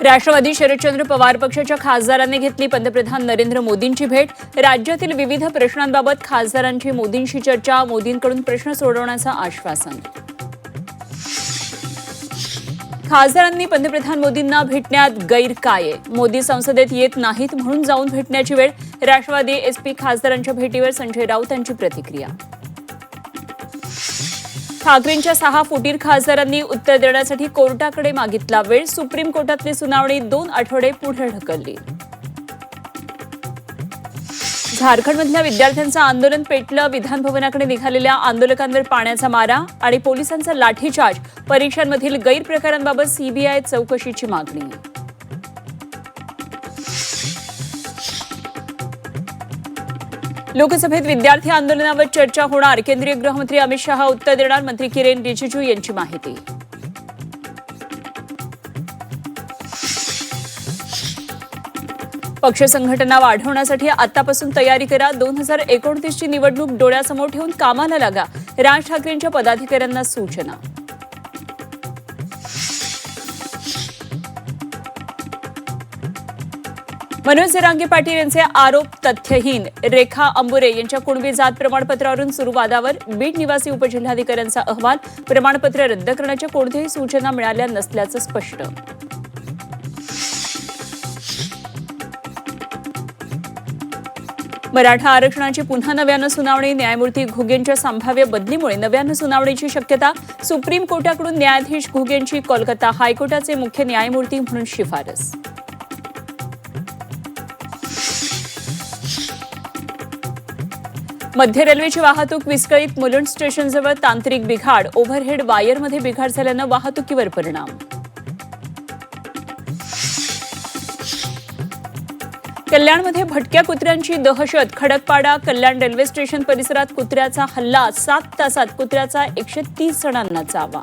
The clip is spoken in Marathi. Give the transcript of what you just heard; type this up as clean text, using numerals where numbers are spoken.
राष्ट्रवादी शरदचंद्र पवार पक्षाच्या खासदारांनी घेतली पंतप्रधान नरेंद्र मोदींची भेट। राज्यातील विविध प्रश्नांबाबत खासदारांची मोदींशी चर्चा, मोदींकडून प्रश्न सोडवण्याचं आश्वासन। खासदारांनी पंतप्रधान मोदींना भेटण्यात गैर काय आहे? मोदी संसदेत येत नाहीत म्हणून जाऊन भेटण्याची वेळ। राष्ट्रवादी एसपी खासदारांच्या भेटीवर संजय राऊतांची प्रतिक्रिया। ठाकरेंच्या 6 फुटीर खासदारांनी उत्तर देण्यासाठी कोर्टाकडे मागितला वेळ। सुप्रीम कोर्टातली सुनावणी 2 आठवडे पुढे ढकलली। झारखंडमधल्या विद्यार्थ्यांचं आंदोलन पेटलं। विधान भवनाकडे निघालेल्या आंदोलकांवर पाण्याचा मारा आणि पोलिसांचा लाठीचार्ज। परीक्षांमधील गैरप्रकारांबाबत सीबीआय चौकशीची मागणी। लोकसभेत विद्यार्थी आंदोलनावर चर्चा होणार। केंद्रीय गृहमंत्री अमित शहा उत्तर देणार। मंत्री किरेन रिजिजू यांची माहिती। पक्ष संघटना वाढवण्यासाठी आतापासून तयारी करा। 2029 ची निवडणूक डोळ्यासमोर ठेवून कामाला लागा। राज ठाकरेंच्या पदाधिकाऱ्यांना सूचना। मनोज जरांगे पाटील यांचे आरोप तथ्यहीन। रेखा अंबुरे यांच्या कुणबी जात प्रमाणपत्रावरून सुरू वादावर बीड निवासी उपजिल्हाधिकाऱ्यांचा अहवाल। प्रमाणपत्र रद्द करण्याच्या कोणत्याही सूचना मिळाल्या नसल्याचं स्पष्ट। मराठा आरक्षणाची पुन्हा नव्यानं सुनावणी। न्यायमूर्ती घुगेंच्या संभाव्य बदलीमुळे नव्यानं सुनावणीची शक्यता। सुप्रीम कोर्टाकडून न्यायाधीश घुगेंची कोलकाता हायकोर्टाचे मुख्य न्यायमूर्ती म्हणून शिफारस। मध्य रेल्वेची वाहतूक विस्कळीत। मुलुंड स्टेशनजवळ तांत्रिक बिघाड। ओव्हरहेड वायरमध्ये बिघाड झाल्यानं वाहतुकीवर परिणाम। कल्याणमध्ये भटक्या कुत्र्यांची दहशत। खडकपाडा कल्याण रेल्वे स्टेशन परिसरात कुत्र्याचा हल्ला। 7 तासात कुत्र्याचा 130 जणांना चावा।